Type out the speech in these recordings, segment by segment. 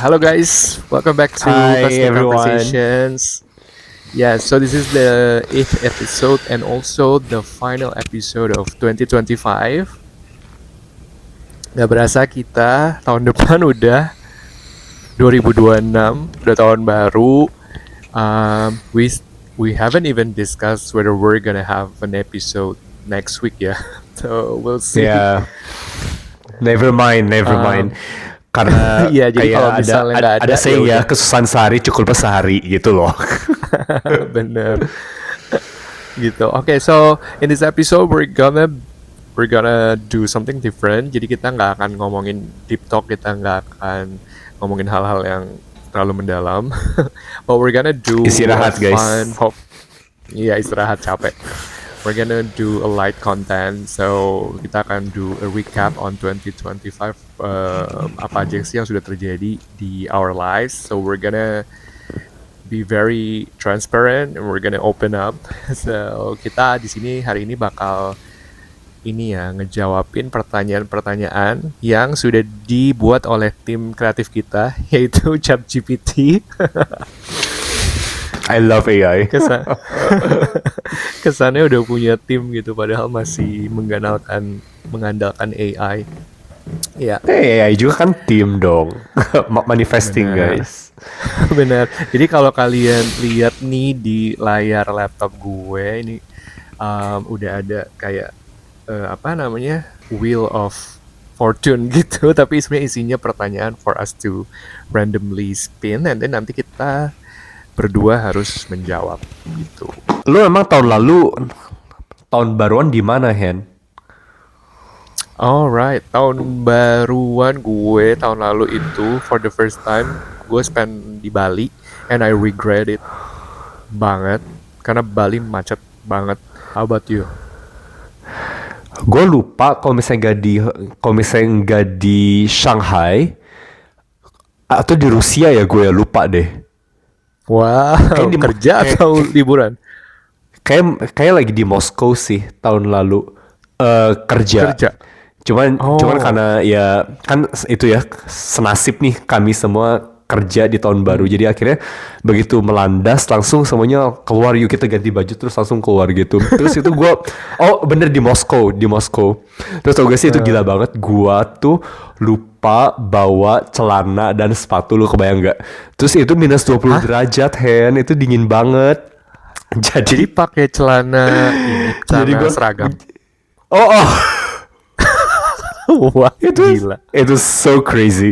Hello guys, welcome back to Hi Cosmic everyone. Conversations. Yeah, so this is the 8th episode and also the final episode of 2025. Gak berasa kita tahun depan udah 2026, udah tahun baru. We haven't even discussed whether we're gonna have an episode next week ya. So we'll see. Ya, never mind. Karena Iya, jadi kalau kayak misalnya nggak ada ada, ya saying ya, udah. kesusahan sehari cukup sehari gitu loh. Bener. Gitu. Okay, so in this episode we're gonna do something different. Jadi kita nggak akan ngomongin deep talk, kita nggak akan ngomongin hal-hal yang terlalu mendalam. But we're gonna do Istirahat, guys. Iya, istirahat capek. We're gonna do a light content, so kita akan do a recap on 2025, apa aja sih yang sudah terjadi di our lives. So we're gonna be very transparent and we're gonna open up. So kita di sini hari ini bakal ngejawabin pertanyaan-pertanyaan yang sudah dibuat oleh tim kreatif kita yaitu ChatGPT. I love AI. Kesannya udah punya tim gitu padahal masih mengandalkan AI. Iya. AI juga kan tim dong. Manifesting Benar. guys. Benar. Jadi kalau kalian lihat nih di layar laptop gue ini udah ada kayak Wheel of Fortune gitu, tapi sebenarnya isinya pertanyaan for us to randomly spin and then nanti kita berdua harus menjawab gitu. Lu emang tahun baruan di mana, Hen? Alright, tahun baruan gue tahun lalu itu for the first time gue spend di Bali and I regret it banget karena Bali macet banget. How about you? Gue lupa kalau misalnya nggak di Shanghai atau di Rusia ya, gue lupa deh. Wow, kerja atau liburan? Kayak lagi di Moskow sih tahun lalu. Kerja. Cuman karena ya kan itu ya senasib nih kami semua kerja di tahun baru. Jadi akhirnya begitu melandas langsung semuanya keluar, yuk kita ganti baju terus langsung keluar gitu. Terus itu gue bener di Moskow. Terus tau gak sih itu gila banget, gue tuh lupa bawa celana dan sepatu, lu kebayang gak? Terus itu minus 20 derajat, Hen, itu dingin banget. Jadi pakai celana seragam. Wah, gila. Itu so crazy.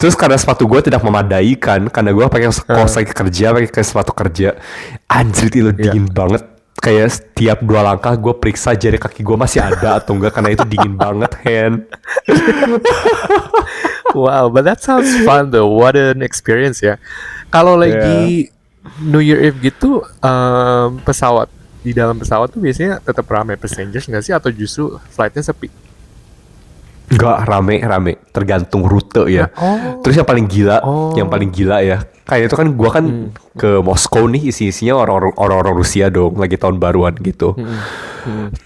Terus karena sepatu gue tidak memadai kan, karena gue pakai kaos lagi kerja, pakai sepatu kerja. Anjir, itu dingin banget. Kayak setiap 2 langkah gue periksa jari kaki gue masih ada atau enggak, karena itu dingin banget, Hen. Wow, but that sounds fun though. What an experience ya. Kalau lagi New Year Eve gitu, di dalam pesawat tuh biasanya tetap ramai passengers nggak sih, atau justru flightnya sepi? Gak rame, tergantung rute ya. Terus yang paling gila ya, kayak itu kan gue kan ke Moskow nih, isinya orang-orang Rusia dong, lagi tahun baruan gitu.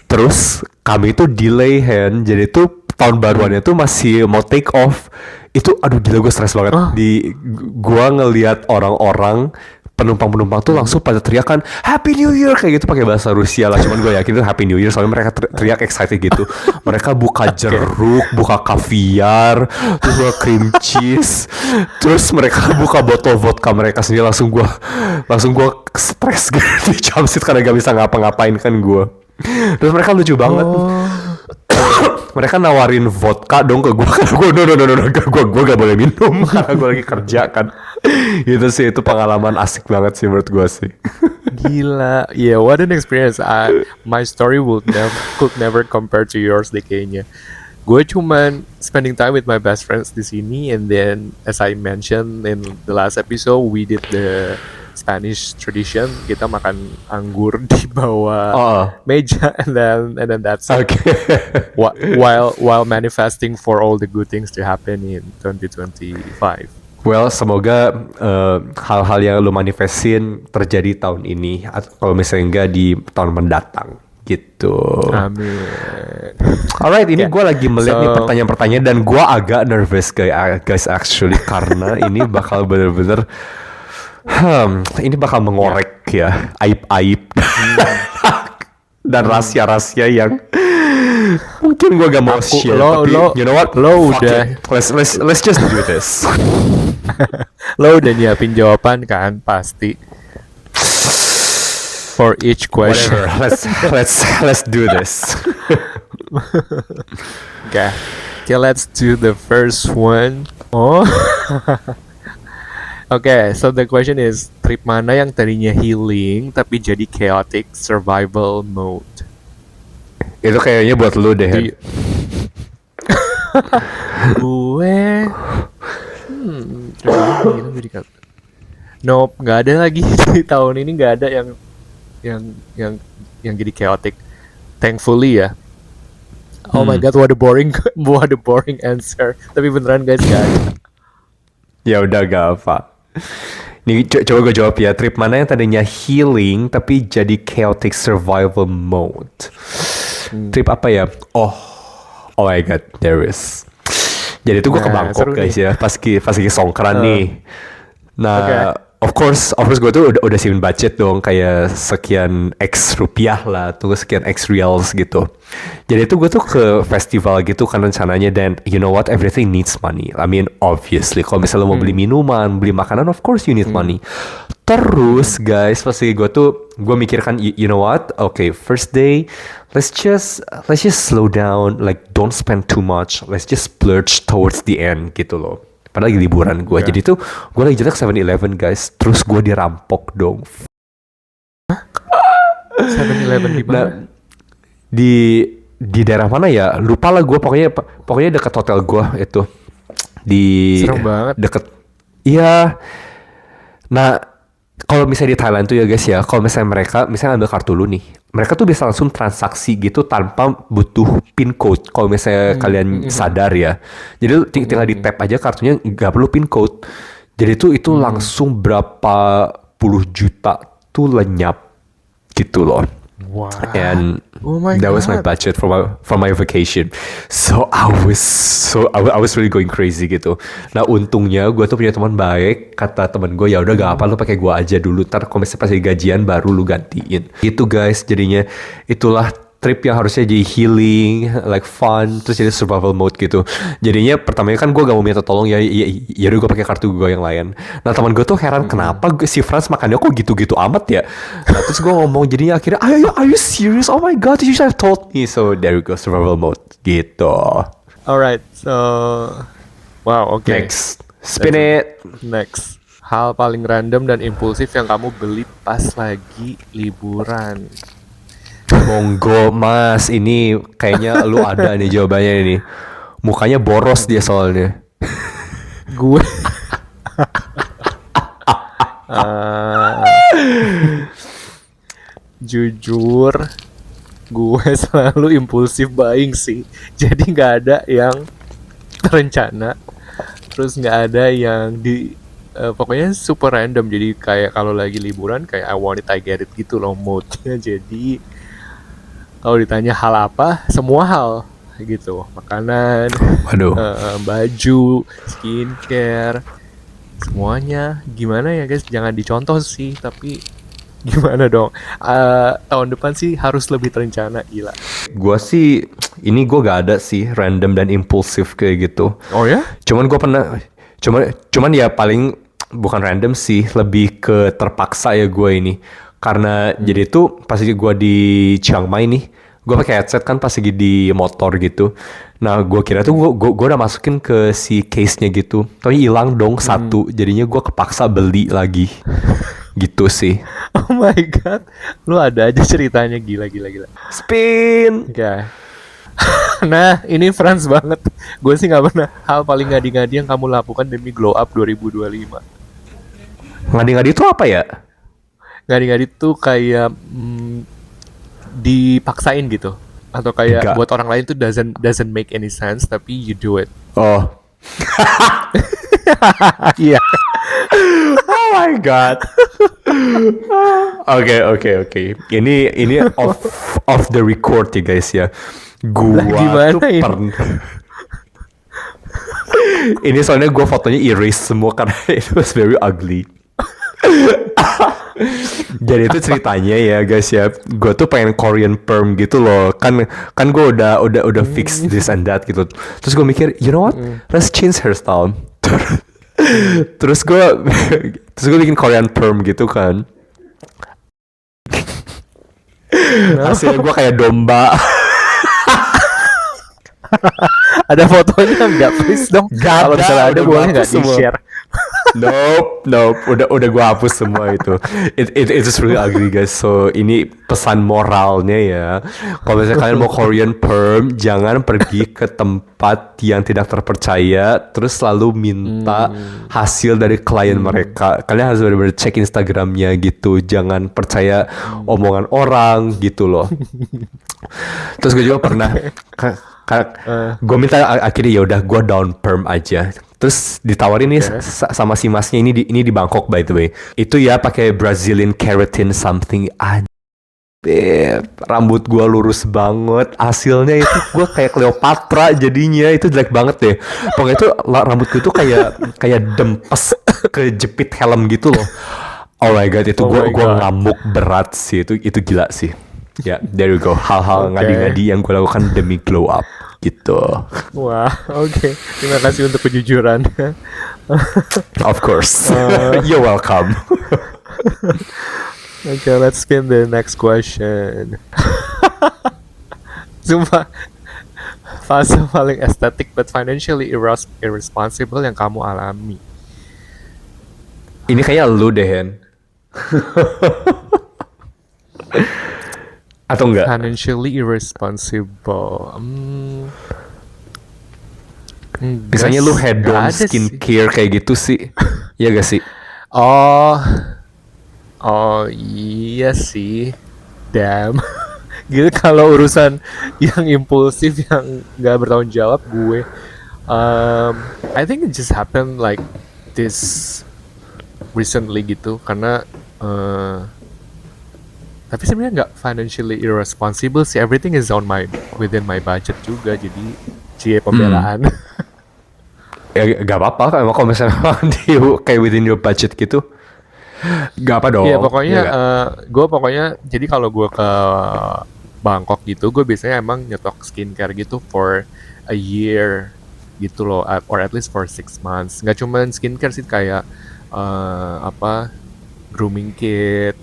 Terus kami itu delay, Hen, jadi tuh tahun baruannya tuh masih mau take off. Itu aduh gila, gue stres banget. Gue ngelihat orang-orang penumpang tuh langsung pada teriakan Happy New Year kayak gitu pakai bahasa Rusia lah. Cuman gue yakin itu Happy New Year soalnya mereka teriak excited gitu. Mereka buka jeruk, buka kaviar, terus buka cream cheese, terus mereka buka botol vodka mereka sendiri. Langsung gue stres gitu di jumpsuit karena gak bisa ngapa-ngapain kan gue. Terus mereka lucu banget. Mereka nawarin vodka dong ke gue. Gue gak boleh minum karena gue lagi kerja kan. Gitu sih, itu pengalaman asik banget sih menurut gue sih. Gila, yeah, what an experience. My story could never compare to yours deh kayaknya. Gue cuman spending time with my best friends di sini, and then as I mentioned in the last episode, we did the Spanish tradition. Kita makan anggur di bawah meja, and then that's it. While manifesting for all the good things to happen in 2025. Well, semoga hal-hal yang lu manifestin terjadi tahun ini, atau kalau misalnya enggak di tahun mendatang gitu. Amin. Alright, ini gue lagi melihat nih So- pertanyaan-pertanyaan dan gue agak nervous guys actually karena ini bakal bener-bener ini bakal mengorek ya aib-aib dan rahasia-rahasia yang mungkin gue gak mau share, tapi you know what? lo Fuck udah it. Let's just do this. lo udah nyiapin jawaban kan pasti for each question. Whatever. Let's do this. Okay, let's do the first one. Oh. Okay, so the question is, trip mana yang tadinya healing tapi jadi chaotic survival mode? Itu kayaknya buat lu deh. Hen. Di- Gue trip mana yang healing jadi chaotic? Nope, nggak ada lagi di tahun ini, nggak ada yang yang yang jadi chaotic. Thankfully ya. Oh my god, what a boring answer. Tapi beneran guys, nggak ada. Ya udah gak apa. Nih coba gue jawab ya. Trip mana yang tadinya healing tapi jadi chaotic survival mode? Trip apa ya? Oh my god, there is. Jadi itu gue ke Nah, Bangkok seru guys nih. ya. Pas lagi songkran nih. Nah, Oke. of course gue tuh udah siapin budget dong, kayak sekian X rupiah lah, tunggu sekian X reals gitu. Jadi itu gue tuh ke festival gitu kan rencananya, dan you know what, everything needs money. I mean obviously kalau misalnya lo mau beli minuman, beli makanan, of course you need money. Terus guys, pasti gue mikirkan, you know what, okay, first day, let's just slow down, like don't spend too much, let's just splurge towards the end gitu loh. Padahal lagi liburan gue. Yeah. Jadi tuh gue lagi jalan ke 7-Eleven guys. Terus gue dirampok dong. 7-Eleven di mana? Nah, di daerah mana ya? Lupa lah gue. Pokoknya dekat hotel gue itu. Di Serem banget. deket. Iya. Nah, kalau misalnya di Thailand tuh ya guys ya, kalau misalnya mereka ambil kartu lu nih, mereka tuh bisa langsung transaksi gitu tanpa butuh pin code. Kalau misalnya kalian sadar ya, jadi lu tinggal di tap aja kartunya, nggak perlu pin code. Jadi itu langsung berapa puluh juta tuh lenyap gitu loh. Wah. And Oh my that was my God. budget for my vacation. So I was really going crazy gitu. Nah untungnya gue tuh punya teman baik. Kata teman gue, ya udah gak apa, lu pakai gue aja dulu. Ntar kalau misalnya pas gajian baru lu gantiin. Itu guys, jadinya itulah trip yang harusnya jadi healing, like fun, terus jadi survival mode gitu. Jadinya pertamanya kan gue gak mau minta tolong, ya udah gue pakai kartu gue yang lain. Nah teman gue tuh heran kenapa si Franz makannya kok gitu-gitu amat ya. Nah, terus gue ngomong, jadinya akhirnya, are you serious? Oh my god, you should have told me. So there we go, survival mode gitu. Alright, so wow, oke. Next, spin it. Next. Hal paling random dan impulsif yang kamu beli pas lagi liburan. Monggo mas, ini kayaknya lu ada nih jawabannya ini. Mukanya boros dia soalnya. Gue Ah, jujur, gue selalu impulsif buying sih. Jadi nggak ada yang terencana, terus nggak ada yang pokoknya super random. Jadi kayak kalau lagi liburan kayak I want it, I get it gitu loh mode-nya. Jadi kalau ditanya hal apa, semua hal gitu, makanan, Waduh. baju, skincare, semuanya. Gimana ya guys, jangan dicontoh sih, tapi gimana dong. Tahun depan sih harus lebih terencana, gila. Gua sih, ini gue gak ada sih random dan impulsif kayak gitu. Oh ya? Cuman gue pernah, cuman ya paling bukan random sih, lebih ke terpaksa ya gue ini. Karena jadi tuh pas gue di Chiang Mai nih, gue pakai headset kan pas lagi di motor gitu. Nah gue kira tuh gue udah masukin ke si case-nya gitu, tapi hilang dong satu. Jadinya gue kepaksa beli lagi. Gitu sih. Oh my god, lu ada aja ceritanya, gila. Spin. Oke. Nah, ini Franz banget. Gue sih nggak pernah. Hal paling ngadi-ngadi yang kamu lakukan demi glow up 2025. Ngadi-ngadi itu apa ya? Ngadi-ngadi tuh kayak dipaksain gitu, atau kayak Enggak. buat orang lain tuh doesn't make any sense, tapi you do it. Oh. Iya. Oh my god. Oke. Ini off the record ya guys ya. Gua gimana tuh ini? Ini soalnya gue fotonya erase semua karena it was very ugly. Jadi itu ceritanya ya guys ya, gue tuh pengen Korean perm gitu loh, kan gue udah fix this and that gitu. Terus gue mikir, you know what, let's change hairstyle. terus gue bikin Korean perm gitu kan. Hasilnya gue kayak domba. Ada fotonya nggak, please dong? Gak Kalau misalnya ada udah boleh gua nggak hapus semua. di-share? Nope. Udah gue hapus semua itu. It's just really ugly guys. So ini pesan moralnya ya. Kalau misalnya kalian mau Korean perm, jangan pergi ke tempat yang tidak terpercaya, terus selalu minta hasil dari klien mereka. Kalian harus benar-benar cek Instagramnya gitu. Jangan percaya omongan orang gitu loh. Terus gue juga pernah gue minta akhirnya ya udah gue down perm aja. Terus ditawarin nih sama si masnya, ini di Bangkok by the way. Itu ya pakai Brazilian keratin something. Rambut gue lurus banget. Hasilnya itu gue kayak Cleopatra jadinya. Itu jelek banget deh. Pokoknya itu rambut gue tuh kayak dempes kejepit helm gitu loh. Oh my god, itu gue ngamuk berat sih. Itu gila sih. Ya, there you go. Hal-hal ngadi-ngadi yang gue lakukan demi glow up gitu. Wah, oke. Terima kasih untuk kejujurannya. Of course. You're welcome. Okay, let's spin the next question. Sumpah, fase paling estetik but financially irresponsible yang kamu alami. Ini kayaknya lu deh, Hen. Atau enggak? Financially irresponsible. Misalnya lu head on skincare kayak gitu sih. Iya gak sih? Oh iya sih. Damn. Gitu kalau urusan yang impulsif yang gak bertanggung jawab gue. I think it just happened like this recently gitu, karena tapi sebenarnya nggak financially irresponsible sih. Everything is within my budget juga, jadi cie pembelaan. Ya gak apa-apa emang kalau misalnya kayak within your budget gitu. Gak apa dong. Iya pokoknya gue jadi kalau gue ke Bangkok gitu, gue biasanya emang nyetok skincare gitu for a year gitu loh, or at least for 6 months. Nggak cuma skincare sih, kayak grooming kit,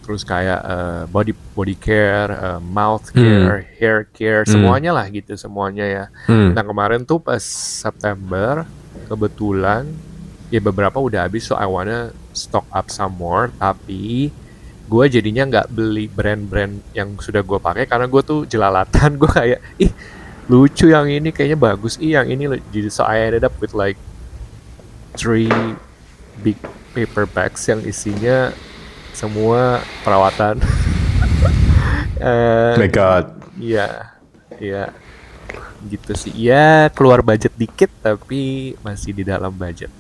terus kayak body care, mouth care, hair care, semuanya lah gitu, semuanya ya. Nah kemarin tuh pas September kebetulan ya beberapa udah habis, so I wanna stock up some more, tapi gue jadinya nggak beli brand-brand yang sudah gue pakai karena gue tuh jelalatan. Gue kayak lucu yang ini, kayaknya bagus yang ini, jadi so I ended up with like 3 big paper bags yang isinya semua perawatan. My god. Iya gitu sih. Ya keluar budget dikit tapi masih di dalam budget.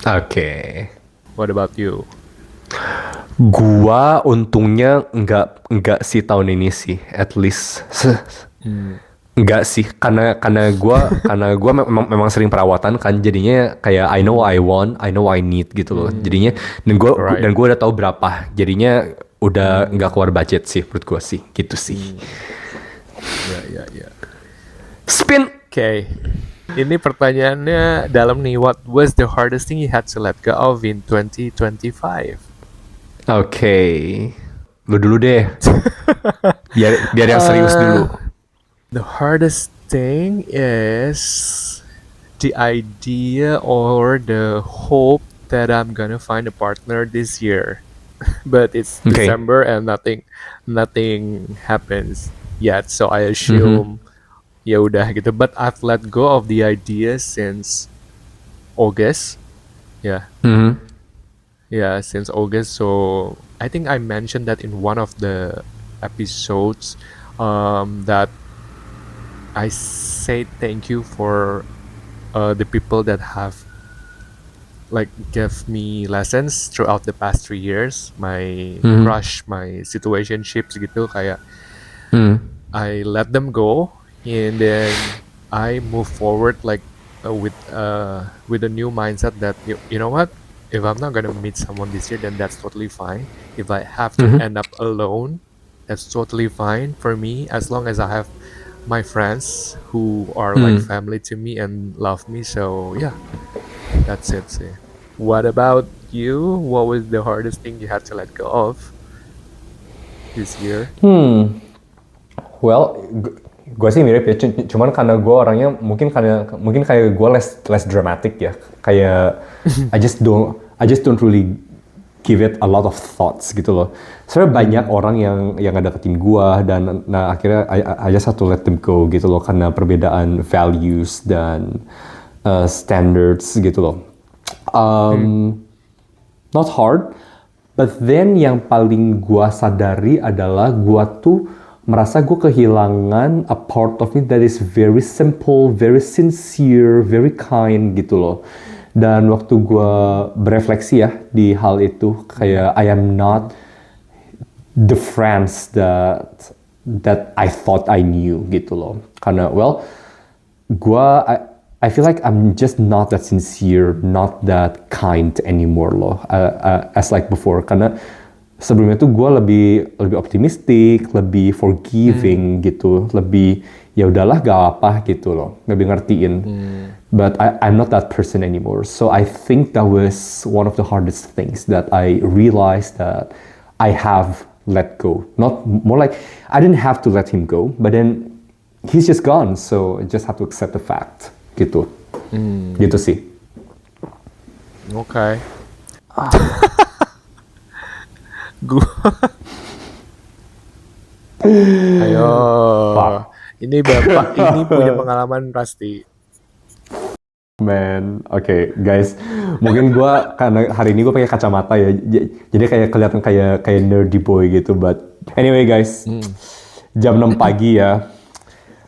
Oke. What about you? Gua untungnya enggak sih tahun ini sih, at least. Enggak sih, karena gua memang sering perawatan kan, jadinya kayak I know what I want, I know what I need gitu loh. Jadinya dan gua udah tahu berapa. Jadinya udah enggak keluar budget sih menurut gua sih, gitu sih. Ya. Spin. Okay. Ini pertanyaannya dalam nih. What was the hardest thing you had to let go of in 2025? Oke. Lu dulu deh. biar yang serius dulu. The hardest thing is the idea or the hope that I'm gonna find a partner this year. But it's December and nothing happens yet, so I assume ya udah gitu. But I've let go of the idea since August. Yeah. Yeah, since August. So I think I mentioned that in one of the episodes, that I say thank you for the people that have like gave me lessons throughout the past 3 years. My Hmm. crush, my situationships gitu kayak Hmm. I let them go, and then I move forward like with a new mindset that you know what, if I'm not gonna meet someone this year, then that's totally fine. If I have to Hmm. end up alone, that's totally fine for me as long as I have my friends who are like Hmm. family to me and love me. So yeah, that's it. See. What about you? What was the hardest thing you had to let go of this year? Well, gue sih mirip ya, cuman karena gue orangnya mungkin kayak gue less dramatic ya, kayak I just don't really give it a lot of thoughts gitu loh. Sebenarnya banyak Hmm. orang yang ngedeketin gue dan nah akhirnya I just have to let them go gitu loh karena perbedaan values dan standards gitu loh. Hmm. Not hard, but then yang paling gua sadari adalah gua tuh merasa gua kehilangan a part of me that is very simple, very sincere, very kind gitu loh. Dan waktu gua berefleksi ya di hal itu, kayak I am not the friends that I thought I knew gitu loh. Karena well, gua I feel like I'm just not that sincere, not that kind anymore loh, as like before. Karena sebelumnya tuh gue lebih optimistik, lebih Hmm. forgiving gitu, lebih ya udahlah gak apa gitu loh, lebih ngertiin. Hmm. But I'm not that person anymore. So I think that was one of the hardest things that I realized that I have let go. Not more like I didn't have to let him go, but then he's just gone. So I just have to accept the fact. Gitu. Hmm. Gitu sih. Okay. Gua ayo. Fuck. Ini Bapak ini punya pengalaman pasti. Man, oke guys, mungkin gue karena hari ini gue pakai kacamata ya, jadi kayak kelihatan kayak nerdy boy gitu. But anyway guys, Hmm. jam 6 pagi ya,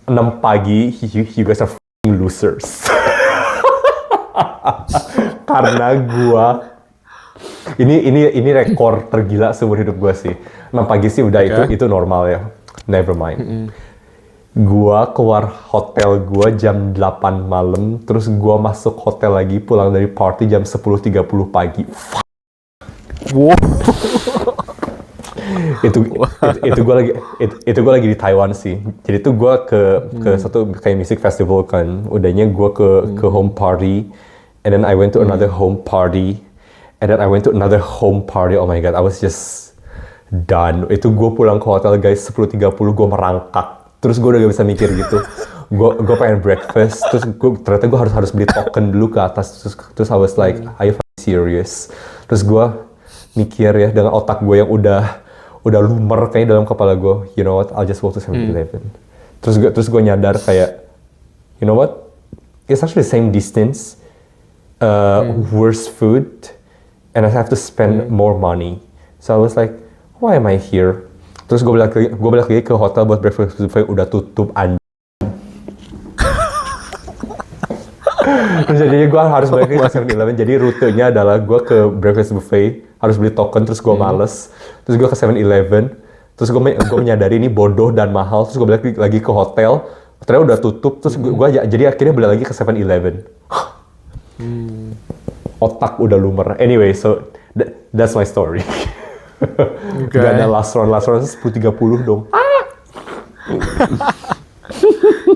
6 pagi, you guys are f***ing losers. Karena gue ini rekor tergila seumur hidup gue sih. 6 pagi sih udah Okay. itu normal ya, never mind. Mm-mm. Gua keluar hotel gua jam 8 malam, terus gua masuk hotel lagi, pulang dari party jam 10:30 pagi. Wow. itu itu gua lagi di Taiwan sih. Jadi tuh gua ke satu kayak music festival kan. Udahnya gua ke home party, and then I went to another home party, and then I went to another home party. Oh my god, I was just done. Itu gue pulang ke hotel guys 10:30 gue merangkak. Terus gue udah gak bisa mikir gitu. Gue pengen breakfast. Terus ternyata gue harus beli token dulu ke atas. Terus I was like, are you fucking serious? Terus gue mikir ya dengan otak gue yang udah lumer kayak dalam kepala gue. You know what? I'll just walk to 7-Eleven. Terus gue nyadar kayak, you know what? It's actually the same distance, worse food, and I have to spend more money. So I was like, why am I here? Terus gue balik lagi ke hotel buat breakfast buffet, udah tutup anjing. Terus jadi gue harus balik lagi ke 7-Eleven. Jadi rutenya adalah gue ke breakfast buffet, harus beli token, terus gue males. Terus gue ke 7-Eleven, terus gue menyadari ini bodoh dan mahal. Terus gue balik lagi ke hotel, ternyata udah tutup. Terus gue jadi akhirnya balik lagi ke 7-Eleven. Otak udah lumer. Anyway, so that's my story. Okay. Gak ada last round 10:30 dong.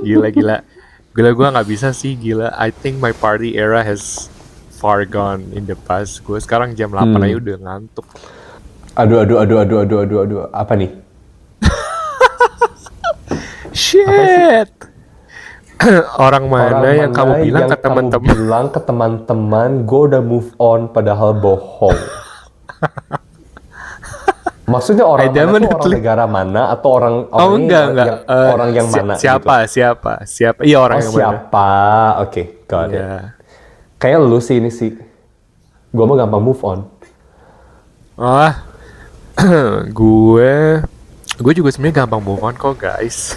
Gila. Gue nggak bisa sih, gila. I think my party era has far gone in the past. Gue sekarang jam 8 aja udah ngantuk. Aduh. Apa nih? Shit. Orang mana yang kamu bilang ke teman-teman? bilang ke teman-teman, gue udah move on padahal bohong. Maksudnya orang mana tuh orang definitely- negara mana atau orang Oh enggak. orang yang mana Siapa? gitu? Siapa? Iya orang Oh yang mana? siapa? Oke, got it. Ya. Kayak lu sih ini sih. Gue mah gampang move on. Ah, gue juga sebenarnya gampang move on kok guys.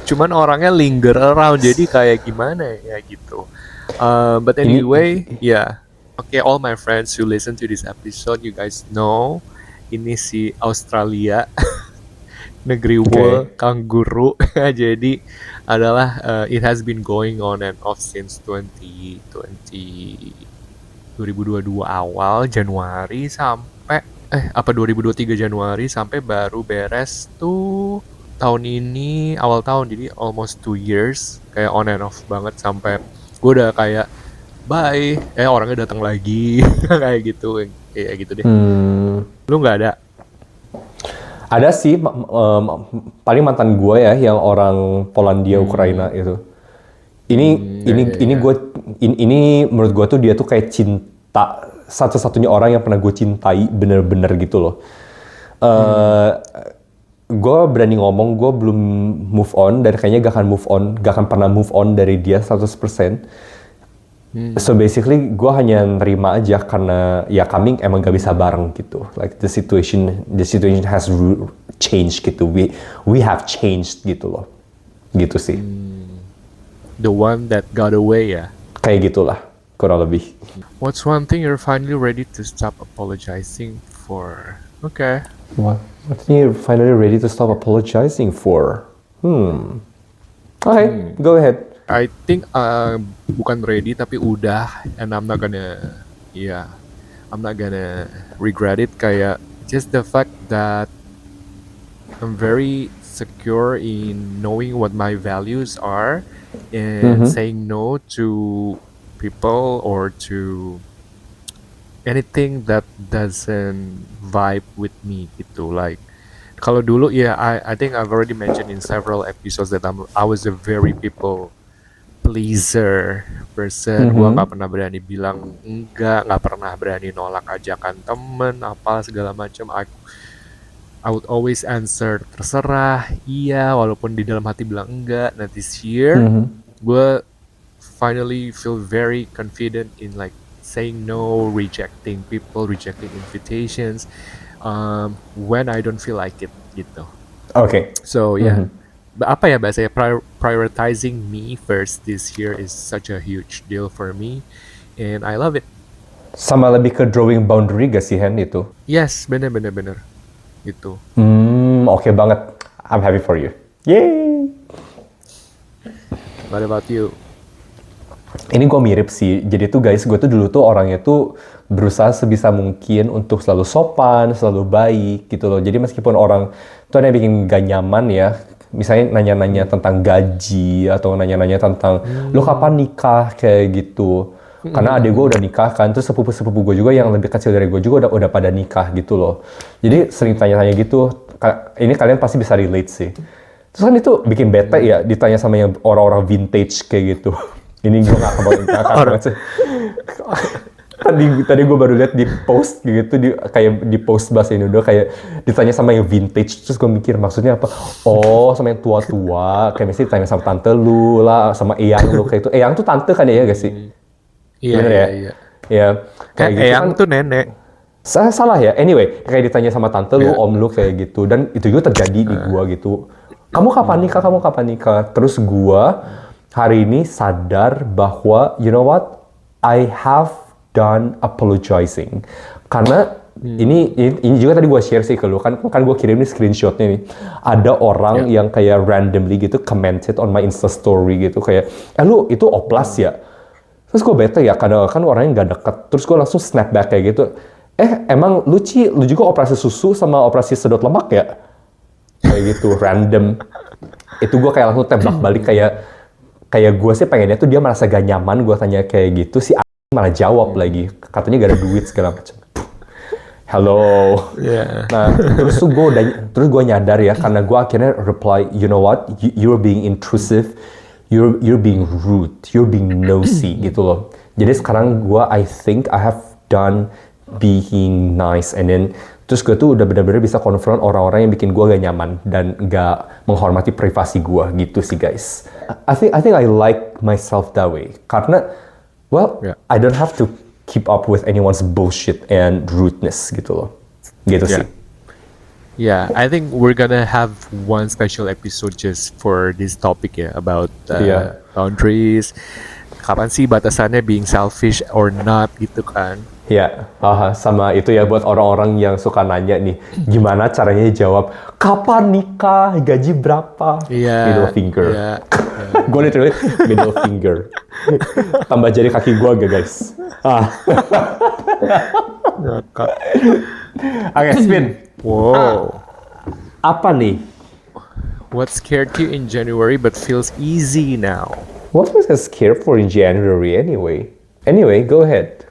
Cuman orangnya linger around jadi kayak gimana ya gitu. But anyway, ya. Okay, all my friends who listen to this episode, you guys know ini si Australia negeri wool, Oke. kanguru. Jadi adalah it has been going on and off since 2022 awal Januari sampai apa 2023 Januari sampai baru beres tuh tahun ini awal tahun, jadi almost 2 years kayak on and off banget sampai gue udah kayak bye orangnya datang lagi kayak gitu deh. Lu nggak ada? Ada sih, paling mantan gue ya, yang orang Polandia, Ukraina itu. Ini ya. ini menurut gue tuh dia tuh kayak cinta, satu-satunya orang yang pernah gue cintai bener-bener gitu loh. Gue berani ngomong gue belum move on, dan kayaknya gak akan pernah move on dari dia 100%. So basically gue hanya nerima aja karena ya kami emang gak bisa bareng gitu. Like the situation has changed gitu. We have changed gitu loh. Gitu sih. The one that got away ya. Kayak gitulah kurang lebih. What's one thing you're finally ready to stop apologizing for? Okay. What thing you're finally ready to stop apologizing for? Okay, go ahead. I think bukan ready tapi udah, and I'm not gonna regret it. Kayak just the fact that I'm very secure in knowing what my values are and saying no to people or to anything that doesn't vibe with me gitu. Like kalau dulu I think I've already mentioned in several episodes that I was a very people pleaser person. Gua nggak pernah berani bilang enggak, nggak pernah berani nolak ajakan temen apa segala macam. I would always answer terserah, iya, walaupun di dalam hati bilang enggak. Nah this year gue finally feel very confident in like saying no, rejecting people, rejecting invitations when I don't feel like it gitu. Okay. So yeah, apa ya bahasanya, prioritizing me first this year is such a huge deal for me, and I love it. Sama lebih ke drawing boundary gak sih Hen itu? Yes, bener gitu. Oke banget. I'm happy for you. Yay! What about you? Ini gue mirip sih. Jadi tuh guys, gue tuh dulu tuh orangnya tuh berusaha sebisa mungkin untuk selalu sopan, selalu baik gitu loh. Jadi meskipun orang tuh ada yang bikin gak nyaman ya, misalnya nanya-nanya tentang gaji atau nanya-nanya tentang lo kapan nikah kayak gitu. Karena adik gue udah nikah kan, terus sepupu-sepupu gue juga yang lebih kecil dari gue juga udah pada nikah gitu loh. Jadi sering tanya-tanya gitu. Ini kalian pasti bisa relate sih. Terus kan itu bikin bete ya, ditanya sama yang orang-orang vintage kayak gitu. Ini gue gak banget sih. Tadi gue baru lihat di post gitu, kayak di post bahasa Indonesia kayak ditanya sama yang vintage, terus gue mikir maksudnya apa? Oh, sama yang tua-tua, kayak misalnya ditanya sama tante lu lah, sama eyang lu kayak itu. Eyang tuh tante kan ya gak sih? Iya, Bener ya? iya. Ya, kayak gitu Eyang kan. tuh nenek. Salah ya? Anyway, kayak ditanya sama tante lu, om lu kayak gitu. Dan itu juga terjadi di gua gitu. Kamu kapan nikah? Terus gua hari ini sadar bahwa, you know what? I have done apologizing. Karena ini juga tadi gua share sih ke lu. Kan gua kirim nih screenshotnya nih. Ada orang yang kayak randomly gitu commented on my Insta story gitu. Kayak, lu itu oplas ya? Terus gue bete ya, kadang kan orangnya gak deket. Terus gue langsung snap back kayak gitu. Emang lu juga operasi susu sama operasi sedot lemak ya? Kayak gitu, random. Itu gue kayak langsung tembak balik kayak gue sih pengennya tuh dia merasa gak nyaman gue tanya kayak gitu. Si malah jawab lagi. Katanya gak ada duit segala macam. Hello. Yeah. Nah, terus gue nyadar ya, karena gue akhirnya reply, you know what? You're being intrusive. You're being rude, you're being nosy gitu loh. Jadi sekarang I think I have done being nice, and then terus gue tuh udah benar-benar bisa confront orang-orang yang bikin gue gak nyaman dan gak menghormati privasi gue gitu sih guys. I think I like myself that way karena I don't have to keep up with anyone's bullshit and rudeness gitu loh. Gitu sih. Yeah, I think we're gonna have one special episode just for this topic about boundaries. kapan sih batasannya being selfish or not gitu kan. Ya, sama itu ya buat orang-orang yang suka nanya nih, gimana caranya jawab, kapan nikah, gaji berapa? Middle Iya, finger. iya, iya. Gue literally middle finger. Tambah jari kaki gue agak guys. Ngakak. Oke, spin. Wow. Apa nih? What scared you in January but feels easy now? What was I scared for in January anyway? Anyway, go ahead.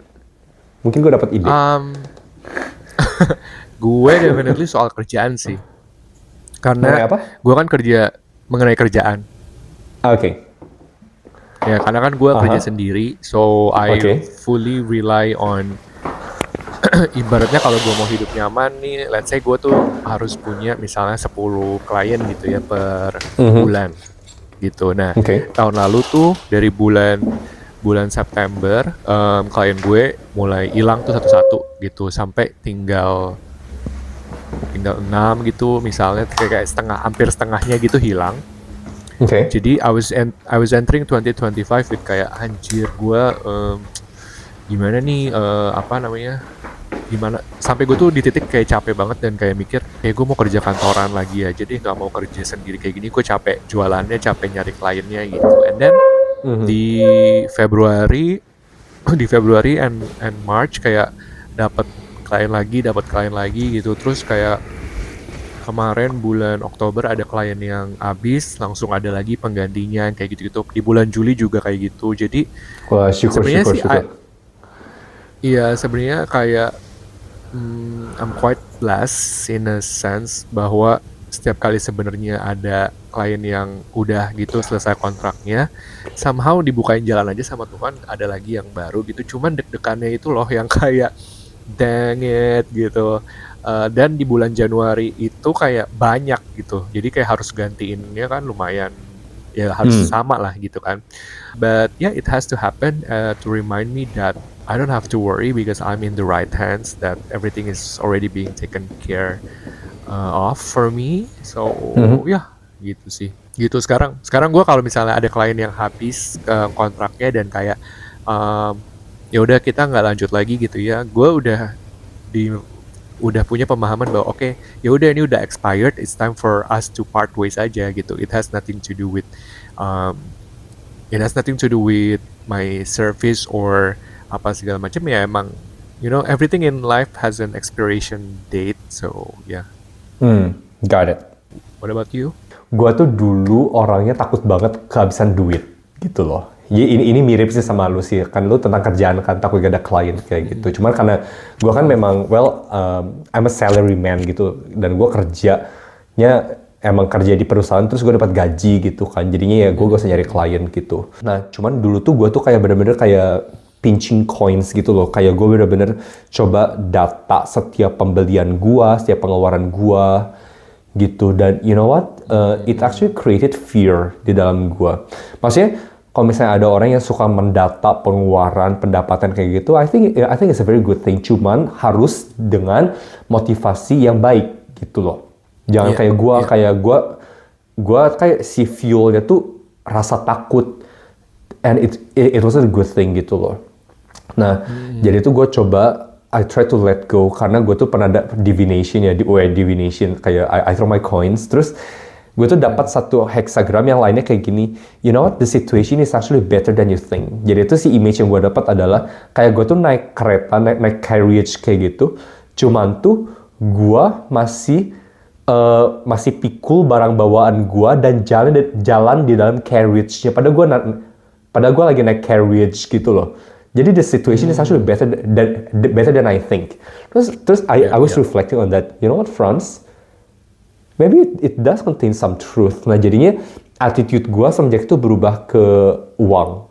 Mungkin gue dapat ide. Gue definitely soal kerjaan sih. Mengenai Karena apa? gue kan kerja mengenai kerjaan. Oke. Ya, karena kan gue kerja sendiri, so I Oke. fully rely on ibaratnya kalau gue mau hidup nyaman nih, let's say gue tuh harus punya misalnya 10 klien gitu ya per bulan gitu. Nah, Oke. tahun lalu tuh dari bulan September klien gue mulai hilang tuh satu-satu gitu sampai tinggal 6 gitu misalnya, kayak hampir setengahnya gitu hilang. Oke. Jadi I was entering 2025 with kayak anjir gue gimana nih gimana sampai gue tuh di titik kayak capek banget dan kayak mikir kayak gue mau kerja kantoran lagi aja deh, nggak mau kerja sendiri kayak gini, gue capek jualannya, capek nyari kliennya gitu. And then di Februari and March kayak dapat klien lagi gitu. Terus kayak kemarin bulan Oktober ada klien yang habis, langsung ada lagi penggantinya kayak gitu-gitu. Di bulan Juli juga kayak gitu. Jadi Wah, syukur. iya sebenarnya kayak I'm quite blessed in a sense bahwa setiap kali sebenarnya ada klien yang udah gitu selesai kontraknya, somehow dibukain jalan aja sama Tuhan, ada lagi yang baru gitu. Cuman deg-degannya itu loh yang kayak dang it gitu. Dan di bulan Januari itu kayak banyak gitu, jadi kayak harus gantiinnya kan lumayan, ya harus sama lah gitu kan. But yeah, it has to happen to remind me that I don't have to worry because I'm in the right hands, that everything is already being taken care of for me. So ya gitu sih. Gitu sekarang gue kalau misalnya ada klien yang habis kontraknya dan kayak ya udah kita nggak lanjut lagi gitu ya, gue udah punya pemahaman bahwa oke, ya udah ini udah expired, it's time for us to part ways aja gitu. It has nothing to do with my service or apa segala macam ya. Emang everything in life has an expiration date, so yeah. Got it. What about you? Gua tuh dulu orangnya takut banget kehabisan duit gitu loh. Ya, ini mirip sih sama lu sih, kan lu tentang kerjaan kan, takut gak ada klien kayak gitu. Cuman karena gua kan memang I'm a salary man gitu, dan gua kerjanya emang kerja di perusahaan terus gua dapat gaji gitu kan, jadinya ya gua gak usah nyari klien gitu. Nah cuman dulu tuh gua tuh kayak bener-bener kayak pinching coins gitu loh, kayak gua bener-bener coba data setiap pembelian gua, setiap pengeluaran gua gitu. Dan you know what, it actually created fear di dalam gua. Maksudnya kalau misalnya ada orang yang suka mendata pengeluaran, pendapatan kayak gitu, I think it's a very good thing. Cuman harus dengan motivasi yang baik gitu loh. Jangan kayak gue kayak si fuelnya tuh rasa takut, and it was a good thing gitu loh. Nah, jadi tuh gue coba I try to let go, karena gue tuh pernah ada divination ya, divination kayak I throw my coins, terus gue tuh dapat satu hexagram yang lainnya kayak gini. You know what? The situation is actually better than you think. Jadi itu si image yang gue dapat adalah kayak gue tuh naik kereta, naik carriage kayak gitu. Cuman tuh gue masih pikul barang bawaan gue dan jalan di dalam carriage-nya. Padahal gue lagi naik carriage gitu loh. Jadi the situation is actually better than I think. Terus I was reflecting on that. You know what, Franz? Maybe it does contain some truth. Nah jadinya attitude gue semenjak itu berubah ke uang.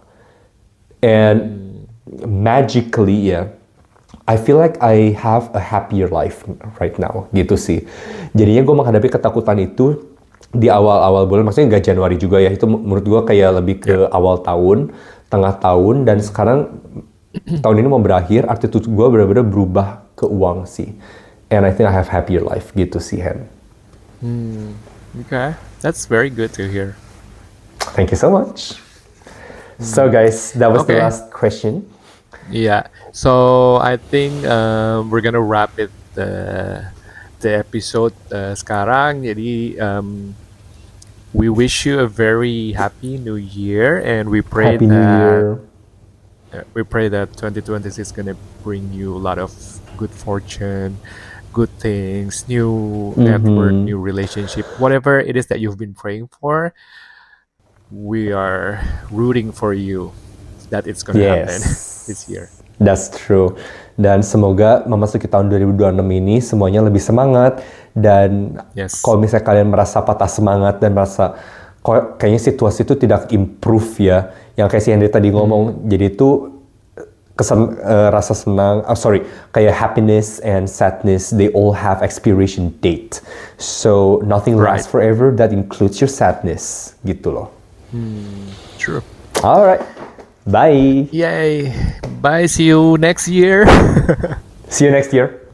And magically ya, I feel like I have a happier life right now gitu sih. Jadinya gue menghadapi ketakutan itu di awal-awal bulan, maksudnya nggak Januari juga ya. Itu menurut gue kayak lebih ke awal tahun, tengah tahun, dan sekarang tahun ini mau berakhir, attitude gue benar-benar berubah ke uang sih. And I think I have happier life gitu sih, Hen. Okay, that's very good to hear. Thank you so much. So guys, that was the Okay. last question. Yeah. So I think we're gonna wrap it the episode sekarang. Jadi we wish you a very happy New Year, and Happy New Year. we pray that 2026 is gonna bring you a lot of good fortune, good things, new network, new relationship, whatever it is that you've been praying for. We are rooting for you that it's gonna happen this year. That's true. Dan semoga memasuki tahun 2026 ini semuanya lebih semangat. Dan Yes. kalau misalnya kalian merasa patah semangat dan merasa kayaknya situasi itu tidak improve ya, yang kayak si Henry tadi ngomong, jadi itu rasa senang, kayak happiness and sadness, they all have expiration date. So nothing lasts Right. forever. That includes your sadness, gitu loh. True. Alright, bye. Yay. Bye. See you next year. See you next year.